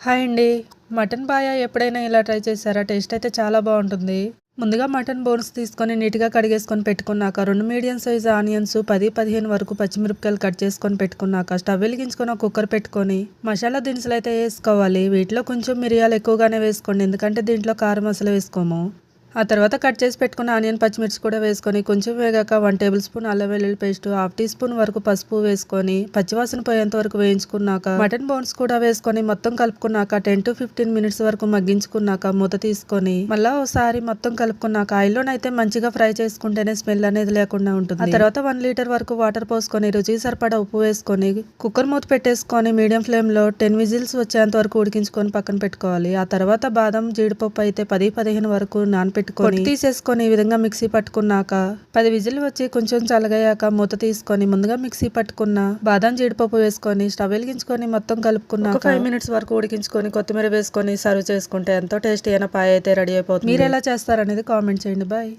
Hi అండి. Mutton పాయ ఎప్పుడైనా ఇలా ట్రై చేశారా? టేస్ట్ అయితే చాలా బాగుంటుంది. ముందుగా మటన్ బోన్స్ తీసుకొని నీట్గా కడిగేసుకొని పెట్టుకున్నాక 2 మీడియం సైజ్ ఆనియన్స్ 10-15 వరకు పచ్చిమిరపకాయలు కట్ చేసుకొని పెట్టుకున్నాక స్టవ్ వెలిగించుకొని ఒక కుక్కర్ పెట్టుకొని మసాలా దినుసులు అయితే వేసుకోవాలి. వీటిలో కొంచెం మిరియాలు ఎక్కువగానే వేసుకోండి, ఎందుకంటే దీంట్లో కారం అసలు వేసుకోము. ఆ తర్వాత కట్ చేసి పెట్టుకున్న ఆనియన్ పచ్చిమిర్చి కూడా వేసుకొని కొంచెం వేగాక 1 టేబుల్ స్పూన్ అల్లం వెల్లుల్లి పేస్ట్, హాఫ్ టీ స్పూన్ వరకు పసుపు వేసుకొని పచ్చివాసన పోయేంత వరకు వేయించుకున్నాక మటన్ బోన్స్ కూడా వేసుకొని మొత్తం కలుపుకున్నాక 10-15 మినిట్స్ వరకు మగ్గించుకున్నాక మూత తీసుకొని మళ్ళా ఒకసారి మొత్తం కలుపుకున్నాక ఆయిల్లోనైతే మంచిగా ఫ్రై చేసుకుంటేనే స్మెల్ అనేది లేకుండా ఉంటుంది. ఆ తర్వాత 1 లీటర్ వరకు వాటర్ పోసుకొని రుచికి సరిపడా ఉప్పు వేసుకొని కుక్కర్ మూత పెట్టేసుకొని మీడియం ఫ్లేమ్ లో 10 విజిల్స్ వచ్చేంత వరకు ఉడికించుకొని పక్కన పెట్టుకోవాలి. ఆ తర్వాత బాదం జీడిపప్పు అయితే 10-15 వరకు పొట్టు తీసేసుకొని ఈ విధంగా మిక్సీ పట్టుకున్నాక 10 విజిల్ వచ్చి కొంచెం చల్లగయ్యాక మూత తీసుకొని ముందుగా మిక్సీ పట్టుకున్న బాదం జీడిపప్పు వేసుకొని స్టవ్ వెలిగించుకొని మొత్తం కలుపుకున్నాక 5 మినిట్స్ వరకు ఉడికించుకొని కొత్తిమీర వేసుకొని సర్వ్ చేసుకుంటే ఎంతో టేస్టీ అయిన పాయ అయితే రెడీ అయిపోతుంది. మీరు ఎలా చేస్తారనేది కామెంట్ చేయండి. బాయ్.